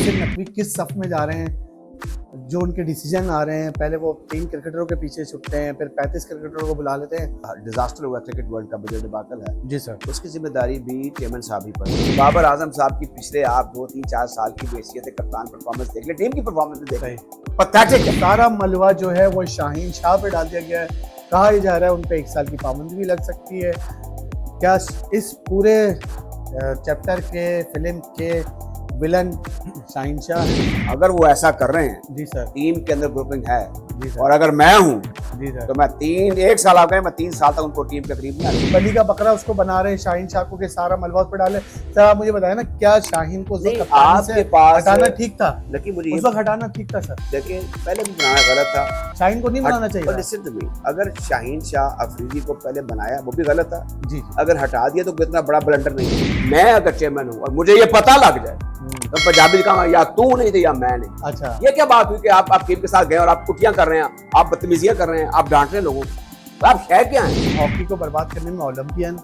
मोहसिन नकवी किस सफ में जा रहे हैं, जो उनके डिसीजन आ रहे हैं। पहले वो 3 क्रिकेटरों के पीछे छुपते हैं, फिर 35 क्रिकेटरों को बुला लेते हैं। डिजास्टर हुआ क्रिकेट वर्ल्ड का जो डिबाकल है, जी सर। उसकी जिम्मेदारी भी चेयरमैन साहब ही पर है। बाबर आजम साहब की पिछले आप 2-3-4 साल की हैसियत कप्तान परफॉर्मेंस देख ले, टीम की परफॉर्मेंस भी देख ले, पैथेटिक है। सारा मलबा जो है वो शाहीन शाह पे डाल दिया गया है। कहा ही जा रहा है उन पे 1 साल की पाबंदी भी लग सकती है। क्या इस पूरे चैप्टर के फिल्म के विलन शाहीन शाह है? अगर वो ऐसा कर रहे हैं, जी सर। टीम के अंदर ग्रुपिंग है, जी सर। और अगर मैं हूँ जी सर। तो मैं 1 साल आ गए, मैं 3 साल तक उनको टीम के करीब नहीं आने। बली का बकरा उसको बना रहे हैं शाहीन शाह को, के सारा मलबा उस पे डाले। सर आप मुझे बताया ना, क्या शाहीन को नहीं, कप्तानी से आपके पास हटाना ठीक था? लेकिन मुझे उस वक्त हटाना ठीक था सर? देखिए, पहले भी बनाना गलत था, शाहीन को नहीं बनाना चाहिए था। लिसन टू मी, अगर शाहीन शाह अफरीदी को पहले बनाया वो भी गलत था। जी। अगर हटा दिया तो इतना बड़ा ब्लंडर नहीं है। मैं अगर चेयरमैन हूँ और मुझे ये पता लग जाए तो पंजाबी कहा या तू नहीं थे या मैं नहीं। अच्छा, ये क्या बात हुई कि आप टीम के साथ गए और आप कुटियां कर रहे हैं, आप बदतमीजियां कर रहे हैं, आप डांट रहे हैं लोगों को, तो आप है क्या हैं? हॉकी को बर्बाद करने में ओलंपियन,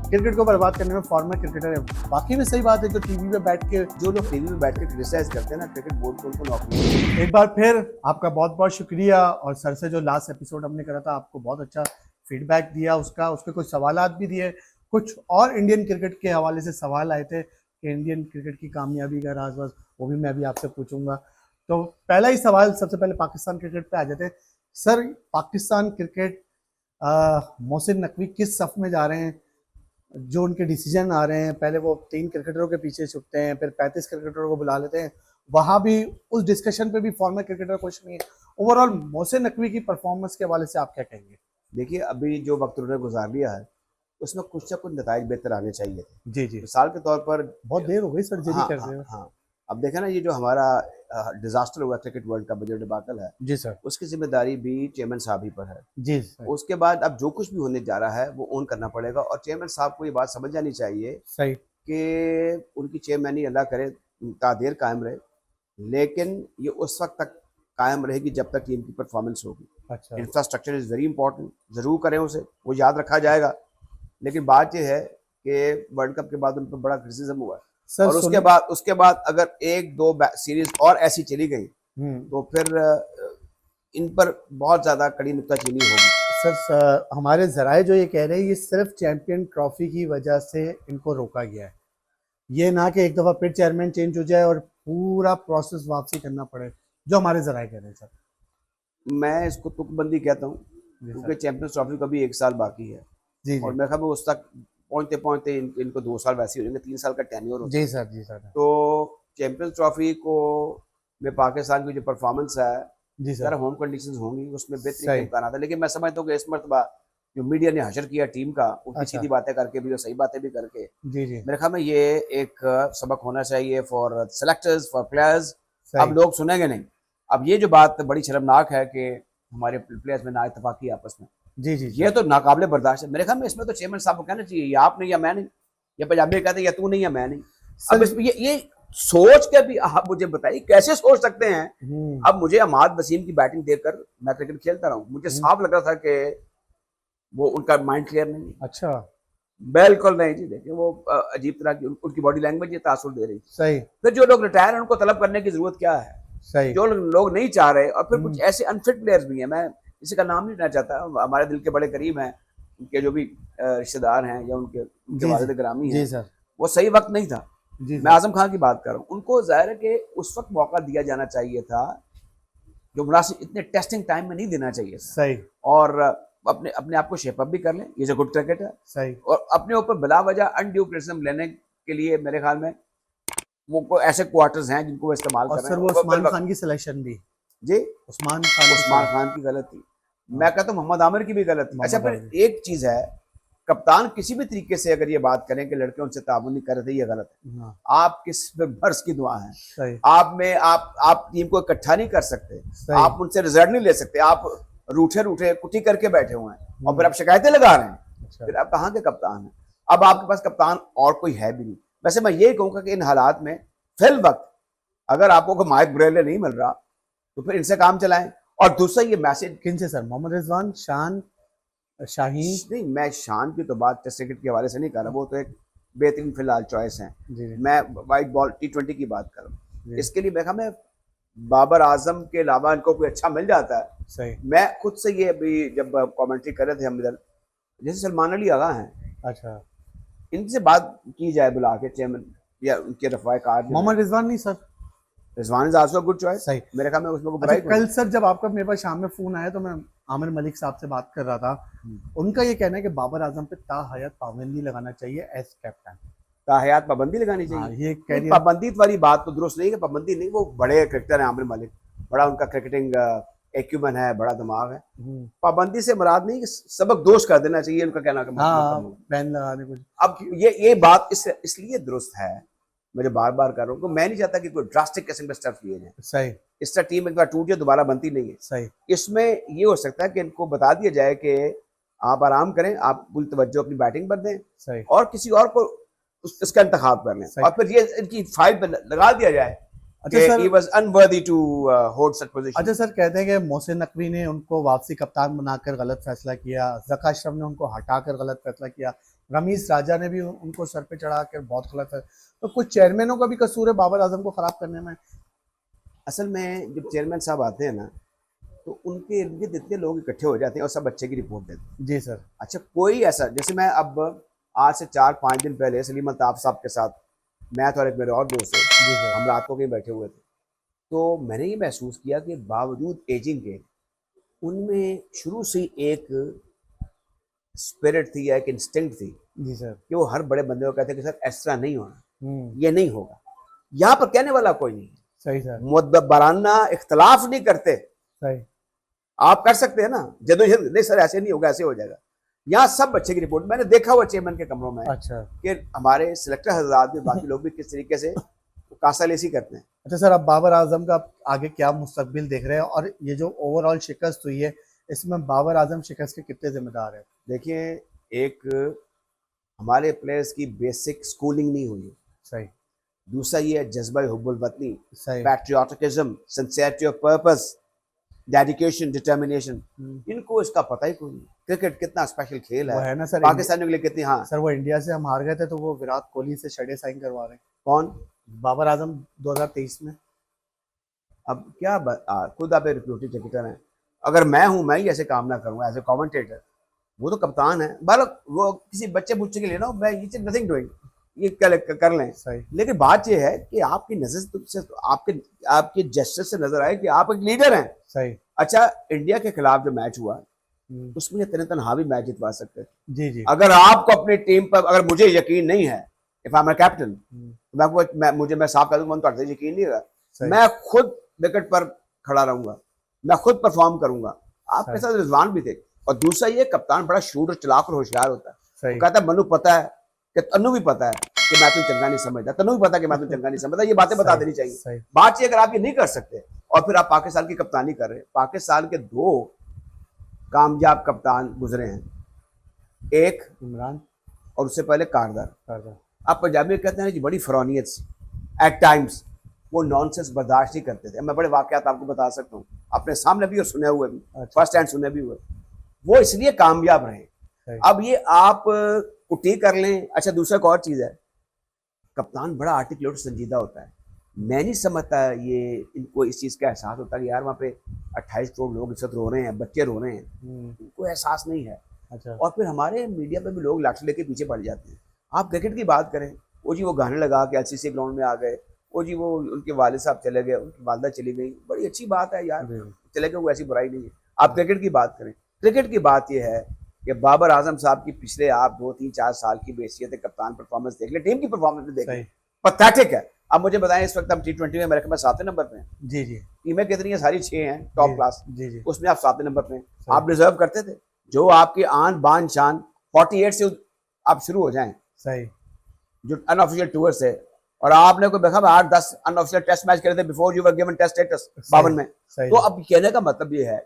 क्रिकेट को बर्बाद करने में फॉर्मर क्रिकेटर है। बाकी में सही बात है, जो टीवी पे बैठ के जो लोग टीवी में बैठ के क्रिटिसाइज करते हैं ना क्रिकेट बोर्ड को, उनको नौकरी। एक बार फिर आपका बहुत बहुत शुक्रिया। और सर से जो लास्ट एपिसोड हमने करा था, आपको बहुत अच्छा फीडबैक दिया उसका, उसके कुछ सवालात भी दिए, कुछ और इंडियन क्रिकेट के हवाले से सवाल आए थे कि इंडियन क्रिकेट की कामयाबी का राज बस, वो भी मैं अभी आपसे पूछूंगा। तो पहला ही सवाल सबसे पहले पाकिस्तान क्रिकेट पे आ जाते हैं। सर, पाकिस्तान क्रिकेट मोहसिन नकवी किस सफ में जा रहे हैं, जो उनके डिसीजन आ रहे हैं। पहले वो 3 क्रिकेटरों के पीछे छुपते हैं, फिर 35 क्रिकेटरों को बुला लेते हैं। वहाँ भी उस डिस्कशन पे भी फॉर्मर क्रिकेटर कुछ नहीं है। ओवरऑल मोहसिन नकवी की परफॉर्मेंस के हवाले से आप क्या कहेंगे? देखिए, अभी जो वक्त उन्होंने गुजार लिया है उसमें कुछ ना कुछ नताइज बेहतर आने चाहिए थे। जी जी। मिसाल के तौर पर बहुत देर हो गई सर्जरी हाँ, करते हुए। हाँ। अब देखें ना, ये जो हमारा डिजास्टर हुआ क्रिकेट वर्ल्ड का जो डिबाकल है, जी सर। उसकी जिम्मेदारी भी चेयरमैन साहब ही पर है। जी सर। उसके बाद अब जो कुछ भी होने जा रहा है वो ओन करना पड़ेगा, और चेयरमैन साहब को ये बात समझ जानी चाहिए सही। कि उनकी चेयरमैनी अल्लाह करे तादेर कायम रहे, लेकिन ये उस वक्त तक कायम रहेगी जब तक टीम की परफॉर्मेंस होगी। अच्छा। इंफ्रास्ट्रक्चर इज़ वेरी इंपॉर्टेंट, ज़रूर करें उसे, वो याद रखा जाएगा। लेकिन बात यह है कि वर्ल्ड कप के बाद उन पर बड़ा क्रिटिसिज्म हुआ है, सर और उसके बाद अगर 1-2 सीरीज और ऐसी चली गई तो फिर इन पर बहुत ज़्यादा कड़ी नुक्ताचीनी होगी। सर, हमारे जराए जो ये कह रहे हैं, ये सिर्फ चैंपियन ट्रॉफी की वजह से इनको रोका गया है, ये ना कि एक दफ़ा फिर चेयरमैन चेंज हो जाए और पूरा प्रोसेस वापसी करना पड़े, जो हमारे जराए कह रहे हैं। सर मैं इसको तुकबंदी कहता हूँ, जी क्योंकि सर। चैंपियंस ट्रॉफी का भी 1 साल बाकी है, जी और जी। मेरे ख्याल में उस तक पहुँचते पहुँचते इनको 2 साल वैसे ही हो जाएंगे, 3 साल का टेन्योर होता है। जी सर। जी सर। तो चैंपियंस ट्रॉफी को में पाकिस्तान की जो परफॉर्मेंस है, जी ज़रा सर। होम कंडीशंस होंगी, उसमें बेहतरी के सही। इम्कान आता है। लेकिन मैं समझता हूँ कि इस मरतबा जो मीडिया ने हशर किया टीम का, उल्टी अच्छा। सीधी बातें करके भी और सही बातें भी करके, जी जी। मेरे ख्याल में ये एक सबक होना चाहिए फॉर सेलेक्टर्स, फॉर प्लेयर्स। अब सही। लोग सुनेंगे नहीं। अब ये जो बात बड़ी शर्मनाक है कि हमारे प्लेयर्स में ना इतफाकी आपस में, जी जी। ये तो नाकाबिले बर्दाश्त है। मेरे ख्याल में इसमें तो चेयरमैन साहब को कहना चाहिए, या आप नहीं या मैं नहीं, या पंजाबी में कहते हैं या तू नहीं या मैं नहीं। अब इसमें ये सोच के भी आप मुझे बताइए कैसे सोच सकते हैं। अब मुझे अमाद वसीम की बैटिंग देखकर, मैं क्रिकेट खेलता रहा हूँ, मुझे साफ लग रहा था कि वो उनका माइंड क्लियर नहीं है। अच्छा। बिल्कुल नहीं जी। देखिए, वो अजीब तरह की उनकी बॉडी लैंग्वेज ये तासुर दे रही। सही। फिर जो लोग रिटायर हैं उनको तलब करने की जरूरत क्या है? सही। जो लोग नहीं चाह रहे, और फिर कुछ ऐसे अनफिट प्लेयर्स भी हैं, मैं किसी का नाम नहीं लेना चाहता, हमारे दिल के बड़े करीब हैं, उनके जो भी रिश्तेदार हैं या उनके वालिद ग्रामी हैं, वो सही वक्त नहीं था। मैं आजम खान की बात कर रहा हूँ, उनको जाहिर है कि उस वक्त मौका दिया जाना चाहिए था, जो मुनासिब, इतने टेस्टिंग टाइम में नहीं देना चाहिए था। सही। और अपने अपने आप को शेप अप भी कर लें, ये गुड क्रिकेट है। सही। और अपने ऊपर बिला वजह अनड्यू क्रिटिसिज्म लेने के लिए मेरे ख्याल में वो ऐसे क्वार्टर्स हैं जिनको वो इस्तेमाल कर और रहे सर, हैं। वो उस्मान खान की सिलेक्शन भी, जी, उस्मान खान की गलत थी। मैं कहता हूँ मोहम्मद आमिर की भी गलत थी। अच्छा, फिर एक चीज है, कप्तान किसी भी तरीके से अगर ये बात करें कि लड़के उनसे ताबून नहीं कर रहे थे, ये गलत है। आप किस पे बर्स की दुआ है, आप टीम को इकट्ठा नहीं कर सकते, आप उनसे रिजल्ट नहीं ले सकते, आप रूठे रूठे कुटी करके बैठे हुए हैं और फिर आप शिकायतें लगा रहे हैं। फिर आप कहाँ के कप्तान हैं? अब आपके पास कप्तान और कोई है भी नहीं। वैसे मैं ये कहूँगा कि इन हालात में फिल वक्त अगर आपको माइक ब्रेले नहीं मिल रहा तो फिर इनसे काम चलाएं। और दूसरा ये मैसेज किन से सर? मोहम्मद रिजवान, शान, शाहीन? नहीं, मैं शान की तो बात टेस्ट क्रिकेट के हवाले से नहीं कर रहा, वो तो एक बेहतरीन फिलहाल चॉइस है। मैं वाइट बॉल T20 की बात कर रहा हूँ। इसके लिए मैं बाबर आजम के अलावा इनको कोई अच्छा मिल जाता है। सही। मैं खुद से ये अभी जब कमेंट्री कर रहे थे हम इधर, जैसे सलमान अली आगा हैं, अच्छा, इनसे बात की जाए बुला के चेयरमैन या उनके रफाए कार, मोहम्मद रिजवान नहीं sir? Rizwan is also good choice. सही। मेरे ख्याल में उसमें कोई अच्छा, बुराई कल सर जब आपका मेरे पास शाम में फोन आया तो मैं आमिर मलिक साहब से बात कर रहा था, उनका ये कहना है कि बाबर आजम पे ताहयात पाबंदी लगाना चाहिए एज कैप्टन। ताहयात पाबंदी लगानी हाँ, चाहिए। ये कह रही है। पाबंदी वाली बात तो दुरुस्त नहीं है, पाबंदी नहीं, वो बड़े क्रिकेटर हैं आमिर मलिक, बड़ा उनका क्रिकेटिंग एक्यूमेंट है, बड़ा दिमाग है। पाबंदी से मुराद नहीं कि सबक दोष कर देना चाहिए, उनका कहना कि हाँ, बैन लगाने कुछ। अब ये बात इसलिए दुरुस्त है, मैं जो बार बार कर रहा हूँ, मैं नहीं चाहता कि कोई ड्रास्टिक किस्म के स्टेप्स लिए जाए। सही। इस तरह टीम एक बार टूट जाए दोबारा बनती नहीं है। सही। इसमें ये हो सकता है कि इनको बता दिया जाए कि आप आराम करें, आप पूरी तवज्जो अपनी बैटिंग पर दें। सही। और किसी और को इसका इंतखाब कर लें, और फिर ये इनकी फाइल पर लगा दिया जाए। अच्छा sir, he was unworthy to hold such position। अच्छा सर, कहते हैं कि मोहसिन नकवी ने उनको वापसी कप्तान बनाकर गलत फैसला किया, ज़का अशरफ ने उनको हटाकर गलत फैसला किया, रमीज राजा ने भी उनको सर पे चढ़ाकर बहुत गलत फैसला, तो कुछ चेयरमैनों का भी कसूर है बाबर आजम को खराब करने में? असल में जब चेयरमैन साहब आते हैं ना, तो उनके इर्द गिर्द इतने लोग इकट्ठे हो जाते हैं और सब अच्छे की रिपोर्ट देते हैं। जी सर। अच्छा, कोई ऐसा, जैसे मैं अब आज से 4-5 दिन पहले सलीम अल्ताफ साहब के साथ, मैं तो और एक मेरे और दोस्त है, हम रात को कहीं बैठे हुए थे, तो मैंने ये महसूस किया कि बावजूद एजिंग के उनमें शुरू से एक स्पिरिट थी या एक इंस्टिंक्ट थी। जी सर। कि वो हर बड़े बंदे को कहते हैं कि सर ऐसा तरह नहीं होना, ये नहीं होगा। यहाँ पर कहने वाला कोई नहीं। सही सर। मुद्दबराना इख्तलाफ नहीं करते। सही। आप कर सकते हैं ना जदोजहद, नहीं सर ऐसे नहीं होगा, ऐसे हो जाएगा। यहाँ सब अच्छे की रिपोर्ट मैंने देखा हुआ चेयरमैन के कमरों में। अच्छा। कि हमारे सिलेक्टर हजरात भी, बाकी लोग भी किस तरीके से कासालेसी करते हैं। अच्छा सर, अब बाबर आजम का आगे क्या मुस्तकबिल देख रहे हैं, और ये जो ओवरऑल शिकस्त हुई है इसमें बाबर आजम शिकस्त के कितने जिम्मेदार है? देखिए, एक हमारे प्लेयर्स की बेसिक स्कूलिंग नहीं हुई। सही। दूसरा ये जज्बा हुब्बुल वतनी, सही, patriotism, sincerity of purpose, dedication, determination, इनको इसका पता ही कोई नहीं। क्रिकेट कितना स्पेशल खेल है ना सर, पाकिस्तानियों के लिए कितनी। हाँ सर, वो इंडिया से हम हार गए थे तो वो विराट कोहली से शर्टें साइन करवा रहे हैं। कौन? बाबर आजम 2023 में। अब क्या खुद आप रिक्रूटिंग क्रिकेटर हैं, अगर मैं हूं, मैं ही ऐसे काम ना करूंगा एज ए कमेंटेटर। वो तो कप्तान है, बालक वो किसी बच्चे बुच्चे के लिए ना, मैं ये नथिंग डूइंग, ये कर लें। सही। लेकिन बात ये है कि आपकी नजर से, आपके जेस्चर से नजर आए कि आप एक लीडर हैं। सही। अच्छा, इंडिया के खिलाफ जो मैच हुआ उसमें तनहा भी मैच जितवा सकते हैं। जी जी। अगर आपको अपनी टीम पर, अगर मुझे यकीन नहीं है, if I am a captain, मैं साफ कर दूंगा, तो यकीन नहीं होगा, मैं खुद विकेट पर खड़ा रहूंगा, मैं खुद परफॉर्म करूंगा। आपके साथ रिजवान भी थे। और दूसरा ये, कप्तान बड़ा शूटर, चलाक और होशियार होता है। कहता है मनु पता है कि तन्नू भी पता है कि मैं तुम चंगा नहीं समझता, तन्नू भी पता है कि मैं तुम चंगा नहीं समझता, ये बातें बता देनी चाहिए। बात ये, अगर आप ये नहीं कर सकते और फिर आप पाकिस्तान की कप्तानी कर रहे हैं, पाकिस्तान के 2 कामयाब कप्तान गुजरे हैं, एक इमरान और उससे पहले कारदार। आप पंजाबी में कहते हैं जी बड़ी फरौनियत से, एट टाइम्स वो नॉनसेंस बर्दाश्त नहीं करते थे। मैं बड़े वाकयात आपको बता सकता हूँ, अपने सामने भी और सुने हुए भी। अच्छा। फर्स्ट हैंड सुने भी हुए। वो इसलिए कामयाब रहे। अब ये आप कुटी कर लें। अच्छा, दूसरा एक और चीज़ है, कप्तान बड़ा आर्टिकुलेट, संजीदा होता है। मैं नहीं समझता ये इनको इस चीज़ का एहसास होता है कि यार वहाँ पे 28 करोड़ लोग इस वक्त रो रहे हैं, बच्चे रो रहे हैं, इनको एहसास नहीं है। अच्छा। और फिर हमारे मीडिया पे भी लोग लाठी लेके पीछे पड़ जाते हैं। आप क्रिकेट की बात करें, वो जी वो गाने लगा के LCC ग्राउंड में आ गए, वो जी वो उनके वालिद साहब चले गए, उनकी वालदा चली गई, बड़ी अच्छी बात है यार, चले गए, वो ऐसी बुराई नहीं है। आप क्रिकेट की बात करें, क्रिकेट की बात यह है कि बाबर आजम साहब की पिछले आप 2-3-4 साल की बेसियत कप्तान परफॉर्मेंस देख ले, टीम की परफॉर्मेंस भी देख ले, पैथेटिक है। अब मुझे बताएं, इस वक्त हम T20 में मेरे ख्याल में 7वें नंबर पे हैं। जी जी। टीमें कितनी है? सारी 6 हैं, टॉप क्लास। जी जी। उसमें आप 7वें नंबर पे हैं। आप डिजर्व करते थे। जो आपकी आन बान शान 48 से आप शुरू हो जाएं। सही। जो अनऑफिशियल टूर से, और आपने कोई देखा 8-10 अनऑफिशियल टेस्ट मैच करे थे before you were given test status 52 में। तो अब कहने का मतलब ये है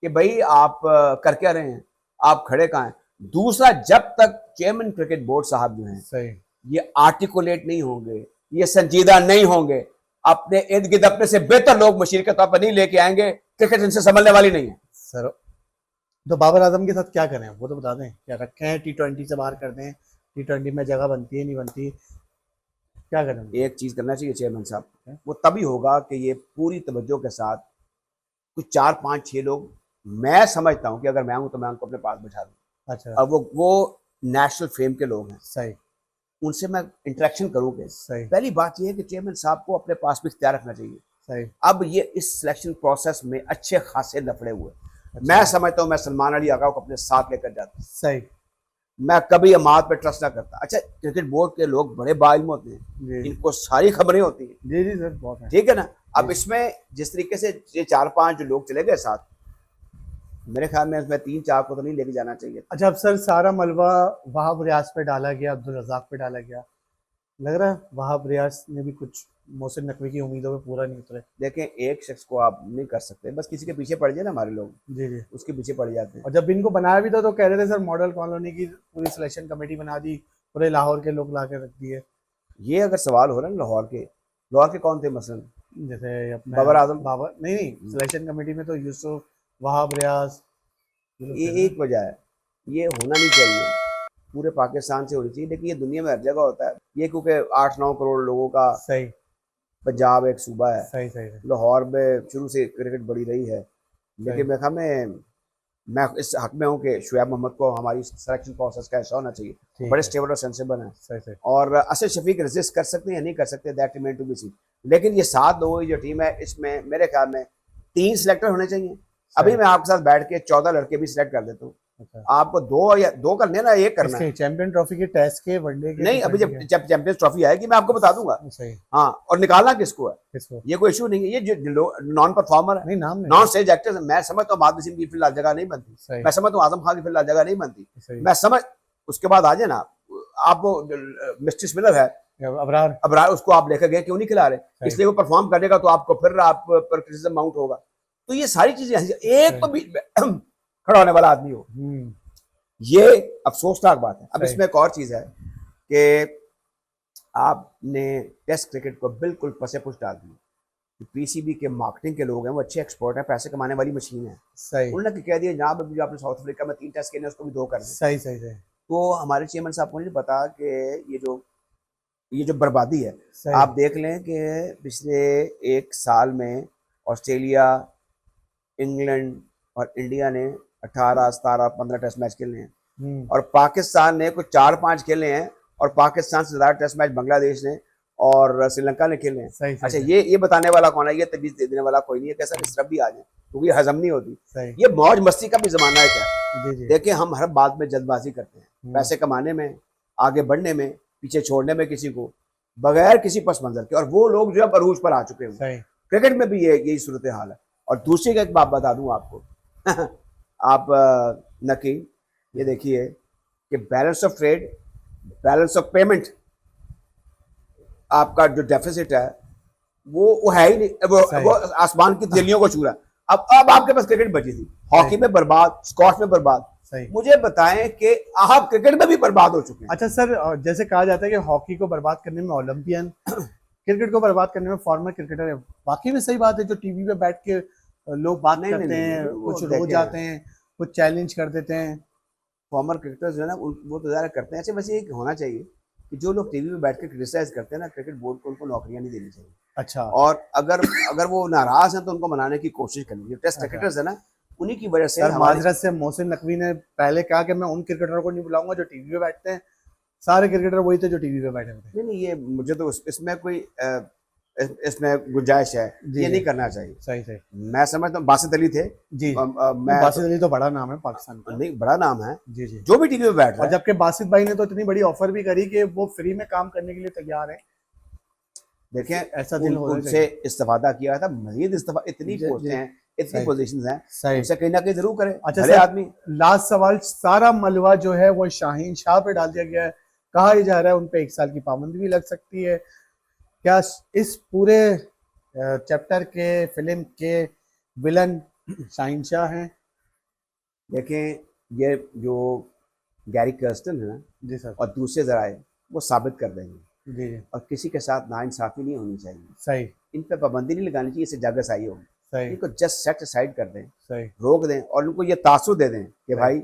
कि भाई आप कर क्या रहे हैं, आप खड़े कहाँ हैं? दूसरा, जब तक चेयरमैन क्रिकेट बोर्ड साहब जो हैं, सही, ये आर्टिकुलेट नहीं होंगे, ये संजीदा नहीं होंगे, अपने इर्द गिर्द अपने से बेहतर लोग मशीर के तौर पर नहीं लेके आएंगे, क्रिकेट इनसे संभलने वाली नहीं है। सर, तो बाबर आजम के साथ क्या करें वो तो बता दें, क्या रखें? T20 से बाहर कर दें? T20 में जगह बनती है, नहीं बनती? क्या करेंगे? एक चीज करना चाहिए चेयरमैन साहब, वो तभी होगा कि ये पूरी तवज्जो के साथ कुछ 4 5 6 लोग, मैं समझता हूँ कि अगर मैं हूँ तो मैं उनको अपने पास बैठा दूँ, अच्छा, और वो नेशनल फेम के लोग हैं, सही उनसे मैं इंटरेक्शन करूँगा। सही पहली बात ये है कि चेयरमैन साहब को अपने पास भी इख्तियार रखना चाहिए। सही। अब ये इस सिलेक्शन प्रोसेस में अच्छे खासे लफड़े हुए, अच्छा, मैं समझता हूँ मैं सलमान अली आगा को अपने साथ लेकर जाता, सही। मैं कभी अमाद पे ट्रस्ट ना करता। अच्छा, क्रिकेट बोर्ड के लोग बड़े बाइल्म होते हैं, जी इनको सारी खबरें होती हैं, जी जी सर, बहुत है। ठीक है ना। अब जी। इसमें जिस तरीके से ये 4 5 जो लोग चले गए साथ, मेरे ख्याल में इसमें 3 4 को तो नहीं लेके जाना चाहिए। अच्छा, अब सर सारा मलबा वहाब रियाज पे डाला गया, अब्दुल रजाक पे डाला गया, लग रहा है वहाब रियाज ने भी कुछ मोहसिन नकवी की उम्मीदों पे पूरा नहीं उतरे। देखें, एक शख्स को आप नहीं कर सकते, बस किसी के पीछे पड़ जाए ना, हमारे लोग जी जी। उसके पीछे पड़ जाते हैं। और जब इनको बनाया भी था तो कह रहे थे सर मॉडल कॉलोनी की पूरी सिलेक्शन कमेटी बना दी, पूरे लाहौर के लोग ला के रख दिए। ये अगर सवाल हो रहा है ना लाहौर के कौन थे मसलन? जैसे अपना बाबर आजम। बाबर, नहीं नहीं, सिलेक्शन कमेटी में तो यूसुफ, वहाब रियाज, ये लोग थे ये ना। एक वजह है, ये होना नहीं चाहिए, पूरे पाकिस्तान से होनी चाहिए, लेकिन ये दुनिया में हर जगह होता है। ये क्योंकि 8 9 करोड़ लोगों का सही पंजाब एक सूबा है, सही सही सही लाहौर में शुरू से क्रिकेट बड़ी रही है, सही। लेकिन मेरे ख्याल में मैं इस हक में हूँ कि शुएब मोहम्मद को हमारी सिलेक्शन प्रोसेस का ऐसा होना चाहिए, ठीक बड़े है, स्टेबल और सेंसिबल हैं। सही सही। और असद शफीक रेजिस्ट कर सकते हैं या नहीं कर सकते, that remain to be seen. लेकिन ये 7 लोगों की जो टीम है, इसमें मेरे ख्याल में 3 सिलेक्टर होने चाहिए। अभी सही। मैं आपके साथ बैठ के 14 लड़के भी सिलेक्ट कर देता हूँ, अच्छा, आपको 2 करने ना, एक करना है। इसके चैंपियन ट्रॉफी के, टेस्ट के, वनडे के, नहीं, अभी T20 जब जब चैंपियंस ट्रॉफी आएगी मैं आपको बता दूंगा। के? सही। हाँ, और निकालना किसको है, किसको? ये कोई इशू नहीं है। ये जो नॉन परफॉर्मर है, नहीं, नाम नहीं। नॉन स्टेज एक्टर्स, मैं समझता हूँ माद वसीम की फिलहाल जगह नहीं बनती, सही मैं समझता हूँ आजम खान की फिलहाल जगह नहीं बनती, सही। मैं समझ, उसके बाद आ जाए ना आप, वो मिस्ट्रिस मिलर है, अबरार। अब उसको आप लेकर गए, क्यों नहीं खिला रहे? सही। इसलिए वो परफॉर्म करेगा तो आपको फिर आप पर क्रिटिसिज्म माउंट होगा। तो ये सारी चीजें, एक तो भी खड़ा होने वाला आदमी हो, ये अफसोसनाक बात है। अब सही। इसमें एक और चीज है कि आपने टेस्ट क्रिकेट को बिल्कुल पसे पुश डाल दिया। पीसीबी के मार्केटिंग के लोग हैं, वो अच्छे एक्सपर्ट हैं, पैसे कमाने वाली मशीन है, सही उन्होंने कह दिया जनाब अभी जो आपने साउथ अफ्रीका में 3 टेस्ट खेले उसको भी 2 कर दें। सही सही सही तो हमारे चेयरमैन साहब को नहीं पता कि ये जो बर्बादी है, सही। आप देख लें कि पिछले 1 साल में ऑस्ट्रेलिया, इंग्लैंड और इंडिया ने 18 17 15 टेस्ट मैच खेले हैं, और पाकिस्तान ने कुछ 4 5 खेले हैं, और पाकिस्तान से ज़्यादा टेस्ट मैच बांग्लादेश ने और श्रीलंका ने खेले हैं। सही अच्छा, सही ये बताने वाला कौन है? ये तबीज दे देने वाला कोई नहीं है, कैसा इस तरफ भी आ जाए, क्योंकि हजम नहीं होती। सही। ये मौज मस्ती का भी जमाना है क्या? जी जी। देखिए, हम हर बात में जल्दबाजी करते हैं, पैसे कमाने में, आगे बढ़ने में, पीछे छोड़ने में किसी को, बगैर किसी पस मंजर के, और वो लोग जो है अरूज पर आ चुके हैं। सही। क्रिकेट में भी यही सूरत हाल है। और दूसरी का एक बात बता दूं आपको आप नकी, ये देखिए कि balance of trade, balance of payment, आपका जो डेफिसिट है वो है ही नहीं, वो आसमान की तिलियों को छू रहा है। अब आपके पास क्रिकेट बची थी, हॉकी में बर्बाद, स्क्वॉश में बर्बाद, सही। मुझे बताएं कि आप क्रिकेट में भी बर्बाद हो चुके हैं। अच्छा सर, जैसे कहा जाता है कि हॉकी को बर्बाद करने में ओलंपियन, क्रिकेट को बर्बाद करने में फॉर्मर क्रिकेटर है, वाकई में सही बात है? जो टीवी पे बैठ के लोग बात नहीं, करते नहीं, हैं, नहीं, वो कुछ रो देखें, जाते हैं, कुछ चैलेंज कर देते हैं। फॉर्मर क्रिकेटर्स जो है ना, वो तो ज़्यादा करते हैं। अच्छा, वैसे एक होना चाहिए कि जो लोग टीवी में बैठ के क्रिटिसाइज करते हैं ना, क्रिकेट बोर्ड को उनको नौकरियां नहीं देनी चाहिए। अच्छा। और अगर वो नाराज हैं तो उनको मनाने की कोशिश करनी। जो टेस्ट क्रिकेटर्स है ना, उन्हीं की वजह से सर हमारी, माजरत से मोहसिन नकवी ने पहले कहा कि मैं उन क्रिकेटरों को नहीं बुलाऊंगा जो टीवी पे बैठते हैं, सारे क्रिकेटर वही थे जो टीवी पे बैठे थे। नहीं, ये मुझे तो इसमें कोई इसमें गुंजाइश है, ये नहीं करना चाहिए। सही सही। मैं समझता हूँ बासित अली थे जी। मैं बासित अली तो बड़ा नाम है पाकिस्तान का। नहीं, बड़ा नाम है जी जी। जो भी टीवी में बैठ रहा और है। जबकि बासित भाई ने तो इतनी बड़ी ऑफर भी करी कि वो फ्री में काम करने के लिए तैयार है। देखें, ऐसा दिल होना उनसे चाहिए। इस्तेफादा किया था, मजीद इस्तेफा, इतनी जी, पोस्टें जी। हैं, इतनी सही। पोजीशंस हैं, सही। उनसे कहीं ना कहीं जरूर करें। अच्छा भले सर, आदमी। लास्ट सवाल, सारा मलबा जो है वो शाहीन शाह पे डाल दिया गया है, कहा यह जा रहा है उन पे 1 साल की पाबंदी भी लग सकती है। क्या इस पूरे चैप्टर के, फिल्म के विलन शाहीन शाह हैं? देखें, ये जो गैरी कर्स्टन है ना, जी सर। और दूसरे जराए, वो साबित कर देंगे, जी जी। और किसी के साथ नाइंसाफी नहीं होनी चाहिए। सही इन पे पाबंदी नहीं लगानी चाहिए, इससे जागरसाई होगी। सही इनको जस्ट सेट साइड कर दें, सही रोक दें, और उनको ये तासुर दे दें कि सही। भाई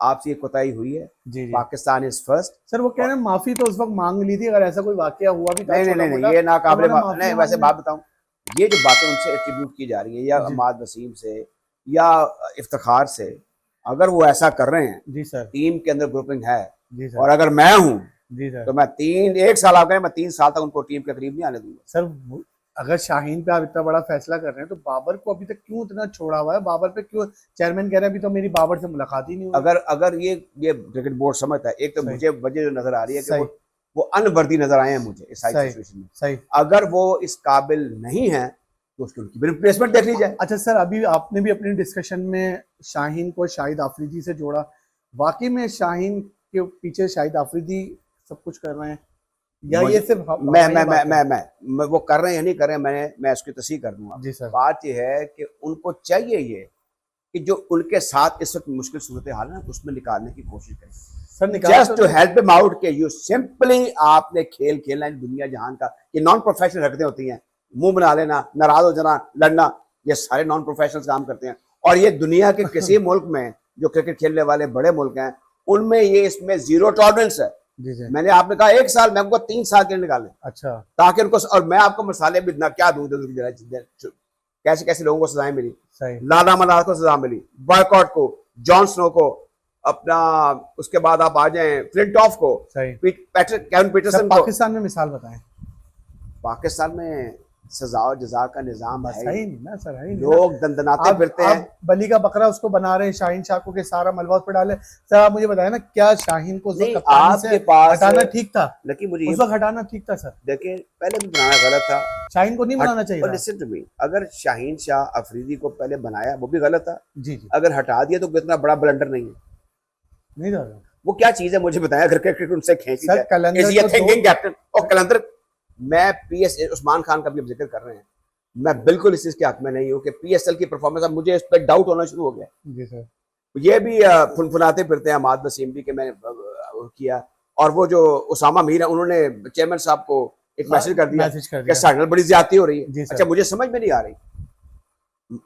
आपसे ये कोताही हुई है, जी जी पाकिस्तान इज फर्स्ट। सर, वो कह रहे हैं माफी तो उस वक्त मांग ली थी, अगर ऐसा कोई वाकया हुआ भी था नहीं नहीं छोटा नहीं मोटा नहीं, ये नाकाबिले उन्होंने माफी नहीं, मांग वैसे ली। बात बताऊं, ये जो बातें उनसे एट्रीब्यूट की जा रही है या जी अमाद वसीम से या इफ्तिखार से, अगर वो ऐसा कर रहे हैं, जी सर। टीम के अंदर ग्रुपिंग है, जी और सर। अगर मैं हूं जी सर। तो मैं एक साल आ गए, मैं 3 साल तक उनको टीम के करीब नहीं आने दूंगा। सर अगर शाहीन पे आप इतना बड़ा फैसला कर रहे हैं तो बाबर को अभी तक क्यों इतना छोड़ा हुआ है? बाबर पे क्यों चेयरमैन कह रहे हैं अभी तो मेरी बाबर से मुलाकात ही नहीं हुई? अगर अगर ये क्रिकेट बोर्ड समझता है, एक तो सही। मुझे वजह जो नजर आ रही है कि सही। वो अनवर्दी नजर आए हैं मुझे इस सारी सही। सिचुएशन में। सही। अगर वो इस काबिल नहीं है तो उसकी उनकी रिप्लेसमेंट देख ली जाए। अच्छा सर, अभी आपने भी अपनी डिस्कशन में शाहीन को शाहिद आफरीदी से जोड़ा, वाकई में शाहीन के पीछे शाहिद आफरीदी सब कुछ कर रहे हैं या ये सिर्फ मैं वो कर रहे हैं या नहीं कर रहे हैं, मैं उसकी तस्दीक कर दूंगा। जी सर। बात ये है कि उनको चाहिए ये कि जो उनके साथ इस वक्त मुश्किल सूरत हाल है उसमें निकालने की कोशिश करें, sir just to help him out के यू सिंपली आपने खेल खेलना है दुनिया जहान का। ये नॉन प्रोफेशनल हरकतें होती हैं, मुंह बना लेना, नाराज हो जाना, लड़ना, ये सारे नॉन प्रोफेशनल काम करते हैं। और ये दुनिया के किसी मुल्क में जो क्रिकेट खेलने वाले बड़े मुल्क हैं उनमें ये इसमें जीरो टॉलरेंस है। जी जी। मैंने आपने कहा 1 साल, मैं उनको 3 साल के लिए निकालें, अच्छा। ताकि उनको, और मैं आपको मसाले भी ना क्या दूं, कैसे कैसे लोगों को सजाएं मिली, सही। लाला मनार को सजा मिली, बॉयकॉट को, जॉन स्नो को, अपना उसके बाद आप आ जाएं फ्लिंटॉफ को, सही। केविन पीटरसन को। पाकिस्तान में मिसाल बताएं। पाकिस्तान में सजा और जजा का निजाम है ही नहीं ना सर, है ही नहीं। लोग दंदनाते फिरते हैं। बली का बकरा उसको बना रहे हैं शाहीन शाह को के सारा मलबा उस पर डाले। सर आप मुझे बताएं ना, क्या शाहीन को नहीं, आपके पास हटाना ठीक था? लेकिन मुझे उस वक्त हटाना ठीक था सर? देखिए, पहले भी बनाना गलत था, शाहीन को नहीं बनाना चाहिए था। लिसन टू मी, अगर शाहीन शाह अफरीदी को पहले बनाया वो भी गलत था। जी जी। अगर हटा दिया तो इतना बड़ा ब्लंडर नहीं है। नहीं था वो क्या चीज है मुझे बताया, अगर क्रिकेट उनसे खींची सर, कलंदर जाए थिंकिंग कैप्टन और कलंदर। मैं पीएस उस्मान खान का भी जिक्र कर रहे हैं, मैं बिल्कुल इस चीज के हक में नहीं हूं कि पीएसएल की परफॉर्मेंस, अब मुझे इस पर डाउट होना शुरू हो गया। जी सर। ये भी फुनफुनाते फिरते हैं अमाद वसीम भी कि मैंने किया, और वो जो उसामा मीर है उन्होंने चेयरमैन साहब को एक मैसेज कर दिया कि साढ़े बड़ी ज्यादती हो रही है। अच्छा, मुझे समझ में नहीं आ रही।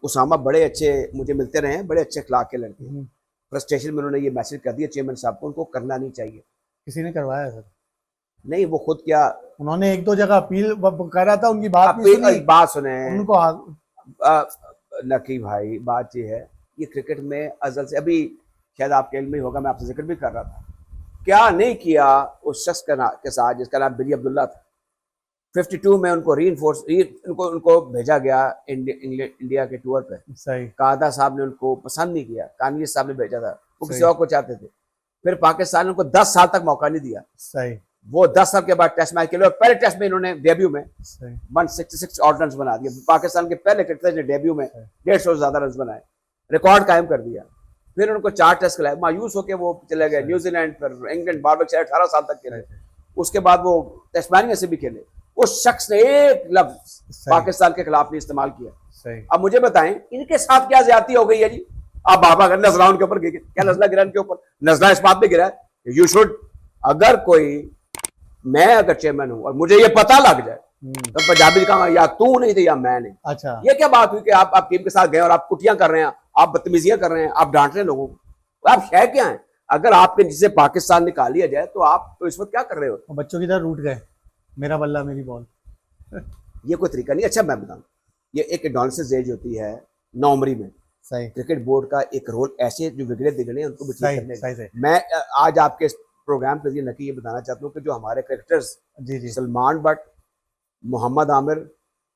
उसामा बड़े अच्छे मुझे मिलते रहे हैं, बड़े अच्छे अखलाक के लड़के, फ्रस्ट्रेशन में उन्होंने ये मैसेज कर दिया चेयरमैन साहब को, उनको करना नहीं चाहिए। किसी ने करवाया सर? नहीं, वो खुद क्या, उन्होंने 1-2 जगह अपील कर रहा था, उनकी बात नहीं सुनी। बात सुने उनको नकी भाई, बात ये है, ये क्रिकेट में अजल से, अभी शायद आपके इल्म में होगा, मैं आपसे जिक्र भी कर रहा था, क्या नहीं किया उस शख्स के साथ जिसका नाम बिली अब्दुल्ला था। 52 में उनको उनको भेजा गया इंडिया के टूर पे। सही। कादा साहब ने उनको पसंद नहीं किया, कानवीर साहब ने भेजा था, वो किसी और को चाहते थे। फिर पाकिस्तान ने उनको 10 साल तक मौका नहीं दिया। सही। वो 10 साल के बाद टेस्ट मैच खेले और पहले टेस्ट में इन्होंने डेब्यू में 166 ऑड रन बना दिए। पाकिस्तान के पहले क्रिकेटर ने डेब्यू में 150 से ज्यादा रन बनाए, रिकॉर्ड कायम कर दिया। फिर उनको 4 टेस्ट खिलाए, मायूस होकर वो चले गए न्यूजीलैंड, फिर इंग्लैंड, बार 18 साल तक खेले। उसके बाद वो टेस्टमानिया से भी खेले। उस शख्स ने एक लफ्ज पाकिस्तान के खिलाफ नहीं इस्तेमाल किया। अब मुझे बताएं, इनके साथ क्या ज्यादती हो गई है जी? आप बाबा अगर नजरा उनके ऊपर क्या नजला गिरा इनके ऊपर? नजला इस बात पे गिरा है यू शुड, अगर कोई, मैं अगर चेयरमैन हूं और मुझे ये पता लग जाए तो पंजाबी कहूंगा या तू नहीं थे या मैं नहीं। अच्छा, ये क्या बात हुई कि आप टीम के साथ गए और आप कुटियां कर रहे हैं, आप बदतमीजियां कर रहे हैं, आप डांट रहे हैं लोगों को, आप है क्या है? अगर आपके जिसे पाकिस्तान निकाल लिया जाए तो आप तो इस वक्त क्या कर रहे हो? बच्चों की तरह रूठ गए, मेरा बल्ला मेरी बॉल। ये कोई तरीका नहीं। अच्छा मैं बताऊं, ये एक एडवांसेस एज होती है 9 उम्री में। सही। क्रिकेट बोर्ड का एक रोल, ऐसे जो बिगड़े दिगड़े हैं उनको भी ठीक करने सही। मैं आज आपके प्रोग्राम के लिए नकी ये बताना चाहता हूँ कि जो हमारे क्रिकेटर्स सलमान बट, मोहम्मद आमिर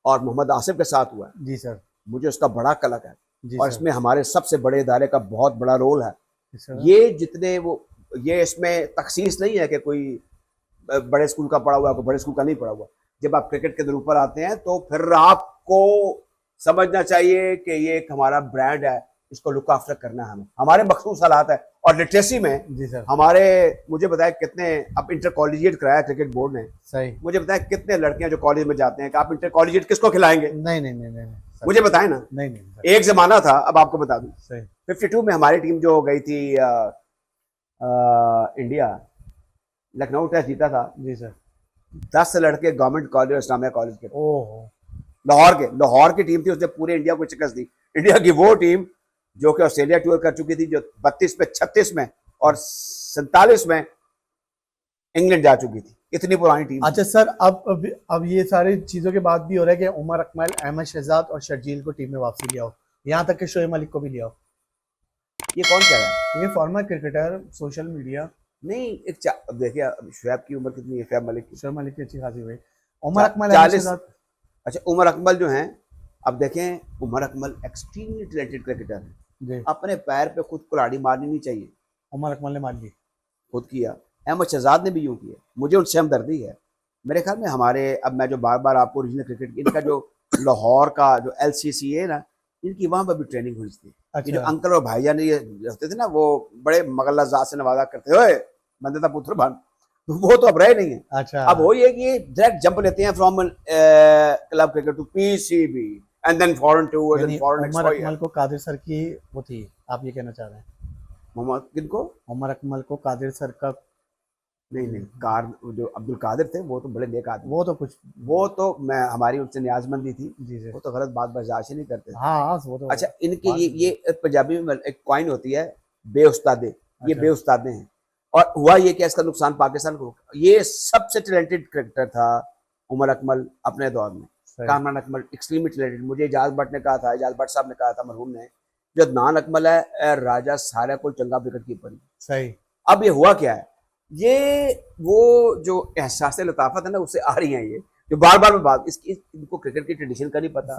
और मोहम्मद आसिफ के साथ हुआ है, जी सर, मुझे उसका बड़ा कलक है और इसमें हमारे सबसे बड़े इदारे का बहुत बड़ा रोल है। ये जितने वो, ये इसमें तखसीस नहीं है कि कोई बड़े स्कूल का पढ़ा हुआ, कोई बड़े स्कूल का नहीं पढ़ा हुआ। जब आप क्रिकेट के ऊपर आते हैं तो फिर आपको समझना चाहिए कि ये एक हमारा ब्रांड है, इसको लुक आफ्टर करना है हमें, हमारे मखसूस हालात है। और लिटरेसी में जी सर, हमारे, मुझे बताया कितने, अब इंटर कॉलेजिएट कराया क्रिकेट बोर्ड ने, सही, मुझे बताया कितने लड़कियां जो कॉलेज में जाते हैं कि आप इंटर कॉलेजिएट किसको खिलाएंगे? नहीं, मुझे बताए ना। नहीं, एक जमाना था, अब आपको बता दूं, 52 में हमारी टीम जो गई थी इंडिया, लखनऊ टेस्ट जीता था। जी सर। 10 लड़के गवर्नमेंट कॉलेज और इस्लामिया कॉलेज के, लाहौर की टीम थी, उसने पूरे इंडिया को शिकस्त दी। इंडिया की वो टीम जो कि ऑस्ट्रेलिया टूर कर चुकी थी, जो 32 पे 36 में और 47 में इंग्लैंड जा चुकी थी, इतनी पुरानी टीम। अच्छा सर, अब ये सारी चीजों के बाद भी हो रहा है कि उमर अकमल, अहमद शहजाद और शर्जील को टीम में वापसी लिया हो, यहाँ तक कि शोएब मलिक को भी लिया हो। ये कौन कह रहा है? ये फॉर्मर क्रिकेटर, सोशल मीडिया। नहीं, अब देखिए, अब शोएब की उम्र कितनी है? शोएब मलिक की की अच्छी खासी हुई। उमर अकमल, 40। अच्छा, उमर अकमल जो हैं, अब देखें, Umar Akmal extremely talented cricketer है, अपने पैर पे खुद कुल्हाड़ी मारनी नहीं चाहिए। उमर अकमल ने मार ली, खुद किया। अहमद शहजाद ने भी यूं किया। मुझे उनसे हमदर्दी है। मेरे ख्याल में हमारे, अब मैं जो बार बार आपको रीजनल क्रिकेट, इनका जो लाहौर का जो LCC है ना, इनकी वहां पर भी ट्रेनिंग हुई थी। ये जो अंकल और भाईजान ये रहते थे ना, वो बड़े मगलजात से नवाजा करते, ओए बंदे दा पुत्र बन, वो तो अब रहे नहीं है। अच्छा, अब वो ये कि डायरेक्ट जंप लेते हैं from club cricket to PCB and then foreign tour and foreign. Umar Akmal को कादिर सर की वो थी, आप ये कहना चाह रहे हैं? मोहम्मद किनको? उमर अकमल को कादिर सर का? नहीं, जो अब्दुल कादिर थे वो तो बड़े नेक आदमी, वो तो मैं, हमारी उनसे न्याजमंदी थी जी, वो तो गलत बात बर्दाश्त ही नहीं करते। हाँ, वो तो। अच्छा, इनके ये पंजाबी में एक कॉइन होती है, बेउस्तादे। ये बेउस्तादे हैं। और हुआ ये कि इसका नुकसान पाकिस्तान को। ये सबसे टैलेंटेड क्रिकेटर था उमर अकमल अपने दौर में। Kamran Akmal extremely talented. मुझे इजाज भट्ट ने कहा था, इजाज भट्ट साहब ने कहा था, मरहूम ने, जो अदनान अकमल है राजा सारा को चंगा विकेट कीपर। सही। अब ये हुआ क्या है, ये वो जो एहसास लताफत है ना, उससे आ रही है ये जो बार बार में बात, इनको क्रिकेट की ट्रेडिशन का नहीं पता,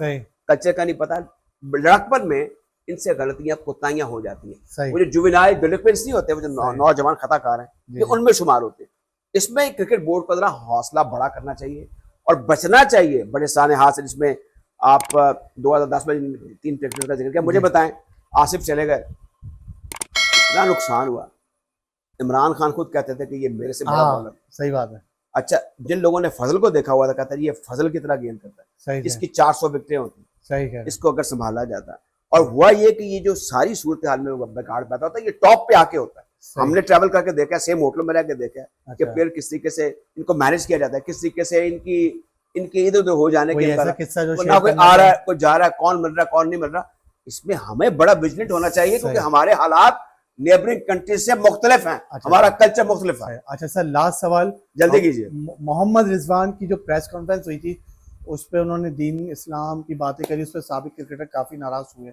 कल्चर का नहीं पता। लड़कपन में इनसे गलतियां कोताहियां हो जाती हैं। वो जो जुवेनाइल डेवलपमेंट्स नहीं होते, वो जो नौजवान खताकार हैं, ये उनमें शुमार होते हैं। इसमें क्रिकेट बोर्ड को जरा हौसला बड़ा करना चाहिए और बचना चाहिए बड़े साने हाथ से। जिसमें आप 2010 में 3 क्रिकेटर का जिक्र किया, मुझे बताएं, आसिफ चले गए, इतना नुकसान हुआ। इमरान खान खुद कहते थे कि ये मेरे से बड़ा बॉलर। सही बात है। अच्छा, जिन लोगों ने फजल को देखा हुआ था, कहता है ये फजल की तरह गेंद करता है, इसकी 400 विकेटें होती, सही है, इसको अगर संभाला जाता। और हुआ ये कि ये जो सारी सूरत हाल में बिगाड़ पैदा होता है, ये टॉप पे आके होता है। हमने ट्रैवल करके देखा है, सेम होटल में रह के देखा है कि प्लेयर किस तरीके से इनको मैनेज किया जाता है, किस तरीके से इनके इधर उधर हो जाने के ना कोई आ रहा है, कोई जा रहा है, कौन मिल रहा है, कौन नहीं मिल रहा। इसमें हमें बड़ा विजिलेंट होना चाहिए, क्योंकि हमारे हालात नेबरिंग कंट्री से मुख्तलिफ हैं। अच्छा, हमारा कल्चर मुख्तलिफ है। अच्छा सर, लास्ट सवाल जल्दी कीजिए। मोहम्मद रिजवान की जो प्रेस कॉन्फ्रेंस हुई थी, उस पर उन्होंने दीन इस्लाम की बातें करी, उस पर साबिक क्रिकेटर काफी नाराज हुए।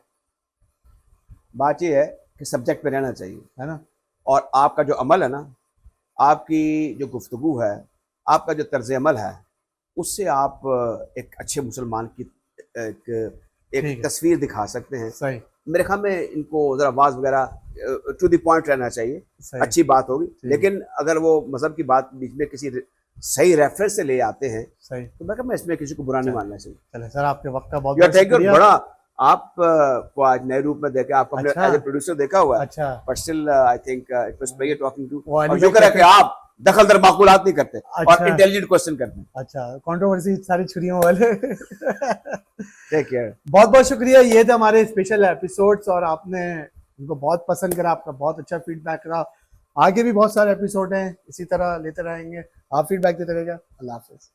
बात यह है कि सब्जेक्ट पे रहना चाहिए, है ना, और आपका जो अमल है ना, आपकी जो गुफ्तगू है, आपका जो तर्ज अमल है, उससे आप एक अच्छे मुसलमान की एक तस्वीर दिखा सकते हैं। सही। मेरे ख्याल में इनको जरा आवाज वगैरह टू द पॉइंट रहना चाहिए, अच्छी बात होगी। लेकिन अगर वो मजहब की बात बीच में किसी सही रेफरेंस से ले आते हैं, सही, तो मैं इसमें किसी को बुरा नहीं मानना चाहिए। चले सर, आपके वक्त का बहुत शुक्रिया। बड़ा आप को आज नए रूप में देखा, आपको एज ए प्रोड्यूसर देखा हुआ है। अच्छा। But still I think it was pleasure talking to, और शुक्र है कि आप दखल दर माकूलात नहीं करते। अच्छा। और इंटेलिजेंट क्वेश्चन करते हैं। अच्छा, कंट्रोवर्सी सारी छुरियों वाले। Take care. बहुत बहुत शुक्रिया। ये थे हमारे स्पेशल एपिसोड्स, और आपने इनको बहुत पसंद करा, आपका बहुत अच्छा फीडबैक रहा। आगे भी बहुत सारे एपिसोड हैं, इसी तरह लेते रहेंगे, आप फीडबैक देते रहिएगा। अल्लाह हाफिज।